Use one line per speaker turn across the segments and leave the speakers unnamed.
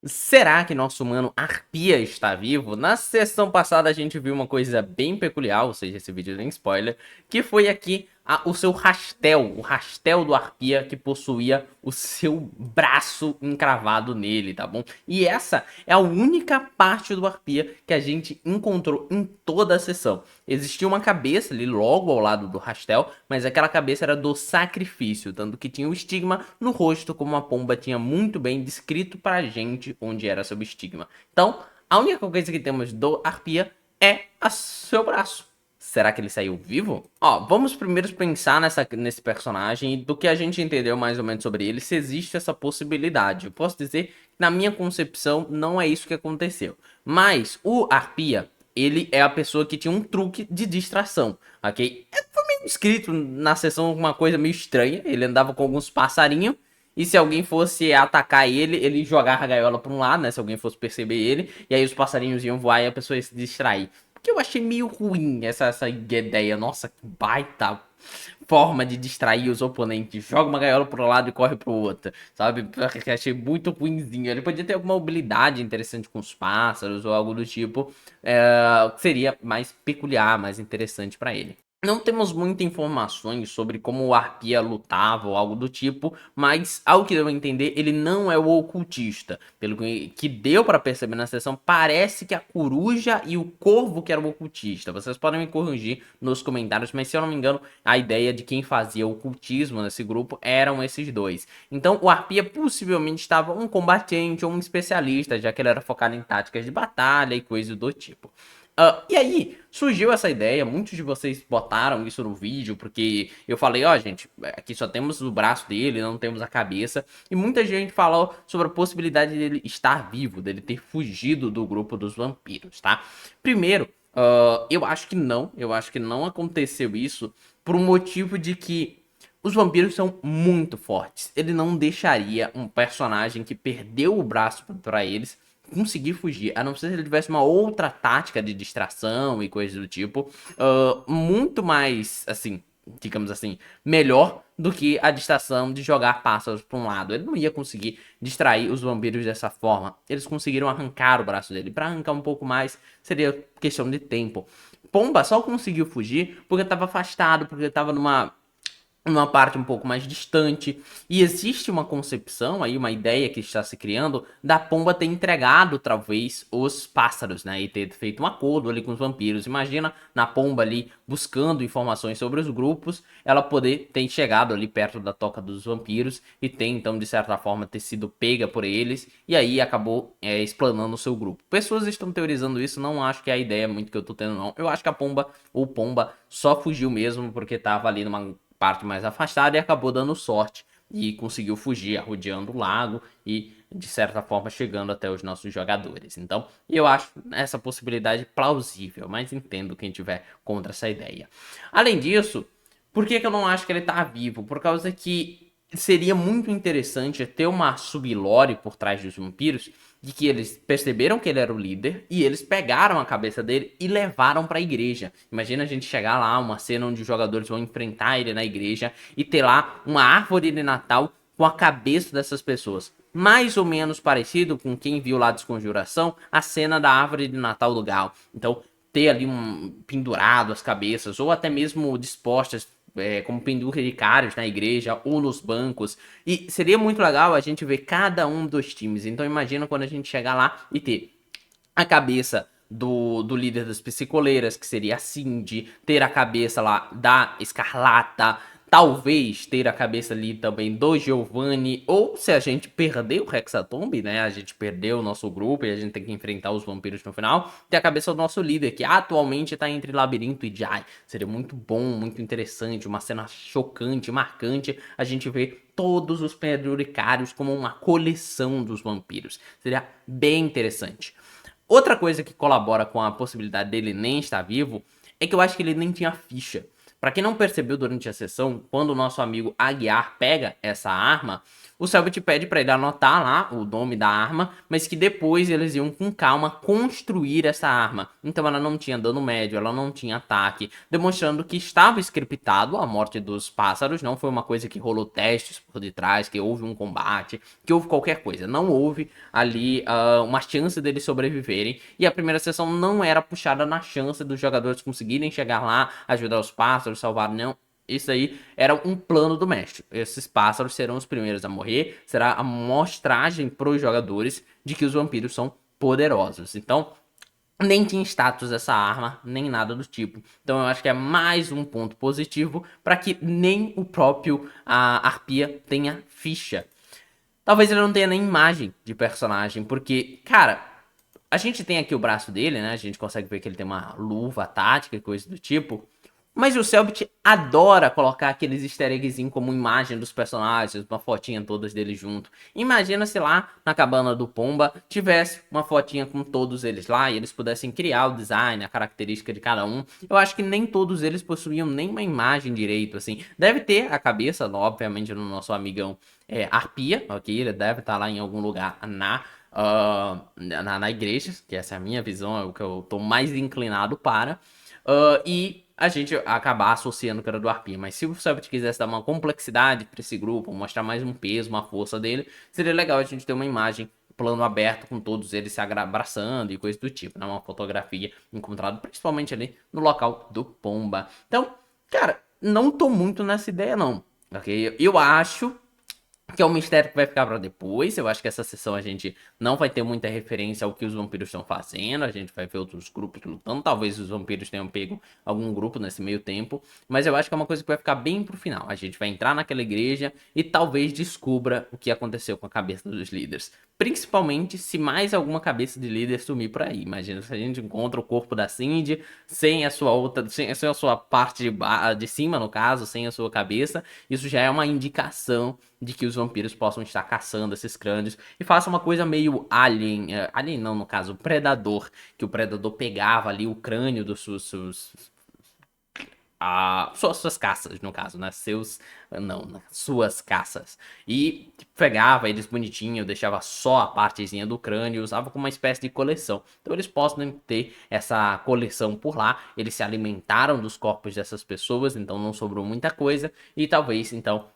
Será que nosso humano Arpia está vivo? Na sessão passada a gente viu uma coisa bem peculiar, ou seja, esse vídeo tem spoiler, que foi aqui o seu rastel, o rastel do Arpia que possuía o seu braço encravado nele, tá bom? E essa é a única parte do Arpia que a gente encontrou em toda a sessão. Existia uma cabeça ali logo ao lado do rastel, mas aquela cabeça era do sacrifício, tanto que tinha o estigma no rosto, como a pomba tinha muito bem descrito pra gente onde era seu estigma. Então, a única coisa que temos do Arpia é o seu braço. Será que ele saiu vivo? Ó, vamos primeiro pensar nesse personagem e do que a gente entendeu mais ou menos sobre ele, se existe essa possibilidade. Eu posso dizer que, na minha concepção, não é isso que aconteceu. Mas o Arpia, ele é a pessoa que tinha um truque de distração, ok? Foi meio escrito na sessão uma coisa meio estranha. Ele andava com alguns passarinhos e se alguém fosse atacar ele, ele jogava a gaiola pra um lado, né? Se alguém fosse perceber ele, e aí os passarinhos iam voar e a pessoa ia se distrair. Porque eu achei meio ruim essa ideia. Nossa, que baita forma de distrair os oponentes. Joga uma gaiola pro lado e corre pro outro, sabe? Eu achei muito ruimzinho. Ele podia ter alguma habilidade interessante com os pássaros ou algo do tipo, que seria mais peculiar, mais interessante pra ele. Não temos muitas informações sobre como o Arpia lutava ou algo do tipo, mas ao que deu a entender, ele não é o ocultista. Pelo que deu pra perceber na sessão, parece que a coruja e o corvo que era o ocultista. Vocês podem me corrigir nos comentários, mas se eu não me engano, a ideia de quem fazia o ocultismo nesse grupo eram esses dois. Então o Arpia possivelmente estava um combatente ou um especialista, já que ele era focado em táticas de batalha e coisas do tipo. E aí, surgiu essa ideia, muitos de vocês botaram isso no vídeo, porque eu falei, ó, gente, aqui só temos o braço dele, não temos a cabeça, e muita gente falou sobre a possibilidade dele estar vivo, dele ter fugido do grupo dos vampiros, tá? Primeiro, eu acho que não aconteceu isso por um motivo de que os vampiros são muito fortes. Ele não deixaria um personagem que perdeu o braço pra eles conseguir fugir, a não ser se ele tivesse uma outra tática de distração e coisas do tipo, muito mais, assim, digamos assim, melhor do que a distração de jogar pássaros para um lado. Ele não ia conseguir distrair os vampiros dessa forma. Eles conseguiram arrancar o braço dele. Para arrancar um pouco mais, seria questão de tempo. Pomba só conseguiu fugir porque estava afastado, porque estava numa parte um pouco mais distante. E existe uma concepção aí, uma ideia que está se criando da pomba ter entregado talvez os pássaros, né, e ter feito um acordo ali com os vampiros. Imagina na pomba ali buscando informações sobre os grupos, ela poder ter chegado ali perto da toca dos vampiros e ter então de certa forma ter sido pega por eles e aí acabou explanando o seu grupo. Pessoas estão teorizando isso, não acho que é a ideia muito que eu tô tendo não. Eu acho que a pomba ou pomba só fugiu mesmo porque tava ali numa parte mais afastada e acabou dando sorte e conseguiu fugir, arrodeando o lago e de certa forma chegando até os nossos jogadores. Então, eu acho essa possibilidade plausível, mas entendo quem tiver contra essa ideia. Além disso, por que eu não acho que ele tá vivo? Por causa que seria muito interessante ter uma sublore por trás dos vampiros de que eles perceberam que ele era o líder e eles pegaram a cabeça dele e levaram para a igreja. Imagina a gente chegar lá, uma cena onde os jogadores vão enfrentar ele na igreja e ter lá uma árvore de Natal com a cabeça dessas pessoas. Mais ou menos parecido com quem viu lá Desconjuração, a cena da árvore de Natal do Gal. Então, ter ali pendurado as cabeças ou até mesmo dispostas como penduricários na igreja ou nos bancos. E seria muito legal a gente ver cada um dos times. Então imagina quando a gente chegar lá e ter a cabeça do líder das psicoleiras, que seria a Cindy, ter a cabeça lá da Escarlata, talvez ter a cabeça ali também do Giovanni, ou se a gente perder o Hexatomb, né, a gente perdeu o nosso grupo e a gente tem que enfrentar os vampiros no final, ter a cabeça do nosso líder, que atualmente tá entre Labirinto e Jai. Seria muito bom, muito interessante, uma cena chocante, marcante, a gente vê todos os penduricários como uma coleção dos vampiros. Seria bem interessante. Outra coisa que colabora com a possibilidade dele nem estar vivo é que eu acho que ele nem tinha ficha. Pra quem não percebeu durante a sessão, quando o nosso amigo Aguiar pega essa arma, o Selbit pede pra ele anotar lá o nome da arma, mas que depois eles iam com calma construir essa arma. Então ela não tinha dano médio, ela não tinha ataque, demonstrando que estava scriptado a morte dos pássaros, não foi uma coisa que rolou testes por detrás, que houve um combate, que houve qualquer coisa. Não houve ali uma chance deles sobreviverem, e a primeira sessão não era puxada na chance dos jogadores conseguirem chegar lá, ajudar os pássaros, salvar, não. Isso aí era um plano do mestre. Esses pássaros serão os primeiros a morrer. Será a mostragem para os jogadores de que os vampiros são poderosos. Então, nem tinha status essa arma, nem nada do tipo. Então, eu acho que é mais um ponto positivo para que nem o próprio Arpia tenha ficha. Talvez ele não tenha nem imagem de personagem, porque, cara, a gente tem aqui o braço dele, né? A gente consegue ver que ele tem uma luva tática e coisa do tipo. Mas o Selbit adora colocar aqueles easter eggzinhos como imagem dos personagens, uma fotinha todas deles junto. Imagina se lá na cabana do Pomba tivesse uma fotinha com todos eles lá e eles pudessem criar o design, a característica de cada um. Eu acho que nem todos eles possuíam nem uma imagem direito, assim. Deve ter a cabeça, obviamente, no nosso amigão Arpia, ok? Ele deve estar lá em algum lugar na igreja, que essa é a minha visão, é o que eu tô mais inclinado para. E a gente acabar associando que era do Arpia. Mas se o Selbit quisesse dar uma complexidade para esse grupo, mostrar mais um peso, uma força dele, seria legal a gente ter uma imagem plano aberto com todos eles se abraçando e coisa do tipo, né? Uma fotografia encontrada principalmente ali no local do Pomba. Então, cara, não tô muito nessa ideia não, ok? Eu acho que é um mistério que vai ficar pra depois. Eu acho que essa sessão a gente não vai ter muita referência ao que os vampiros estão fazendo. A gente vai ver outros grupos lutando. Talvez os vampiros tenham pego algum grupo nesse meio tempo. Mas eu acho que é uma coisa que vai ficar bem pro final. A gente vai entrar naquela igreja e talvez descubra o que aconteceu com a cabeça dos líderes. Principalmente se mais alguma cabeça de líder sumir por aí. Imagina se a gente encontra o corpo da Cindy sem a sua outra, sem a sua parte de cima, no caso, sem a sua cabeça. Isso já é uma indicação de que os vampiros possam estar caçando esses crânios e faça uma coisa meio Alien, Alien não, no caso, Predador, que o Predador pegava ali o crânio dos suas caças, no caso, né? Não, né? Suas caças. E pegava eles bonitinho, deixava só a partezinha do crânio e usava como uma espécie de coleção. Então eles possam ter essa coleção por lá. Eles se alimentaram dos corpos dessas pessoas, então não sobrou muita coisa. E talvez, então,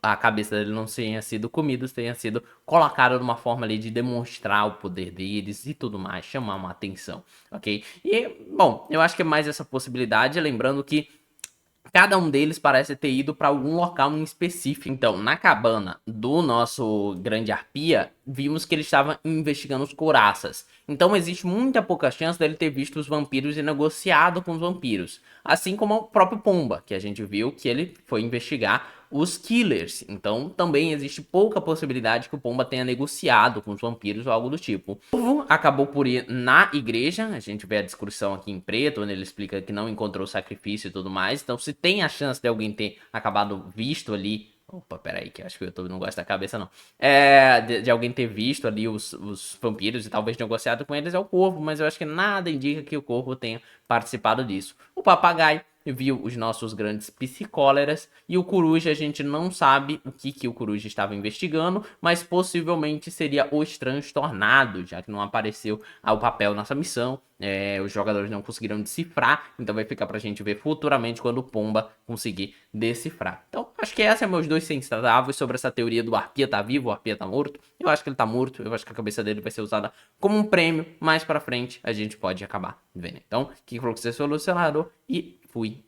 a cabeça dele não tenha sido comida, tenha sido colocada de uma forma ali de demonstrar o poder deles e tudo mais, chamar uma atenção, ok? E, bom, eu acho que é mais essa possibilidade, lembrando que cada um deles parece ter ido para algum local em específico. Então, na cabana do nosso grande arpia, vimos que ele estava investigando os couraças. Então, existe muita pouca chance dele ter visto os vampiros e negociado com os vampiros. Assim como o próprio Pomba, que a gente viu que ele foi investigar os killers. Então, também existe pouca possibilidade que o Pomba tenha negociado com os vampiros ou algo do tipo. O povo acabou por ir na igreja. A gente vê a descrição aqui em preto, onde ele explica que não encontrou sacrifício e tudo mais. Então, se tem a chance de alguém ter acabado visto ali. Opa, peraí, que acho que o YouTube não gosta da cabeça, não. De alguém ter visto ali os vampiros e talvez negociado com eles é o Corvo, mas eu acho que nada indica que o Corvo tenha participado disso. O Papagaio viu os nossos grandes psicóleras e o Coruja a gente não sabe o que o Coruja estava investigando, mas possivelmente seria os transtornados, já que não apareceu ao papel nossa missão. Os jogadores não conseguiram decifrar, então vai ficar pra gente ver futuramente quando o Pomba conseguir decifrar. Então, acho que esses são meus dois centavos sobre essa teoria do Arpia tá vivo, o Arpia tá morto. Eu acho que ele tá morto, eu acho que a cabeça dele vai ser usada como um prêmio, mais pra frente a gente pode acabar vendo. Então, que falou que você é solucionador e fui.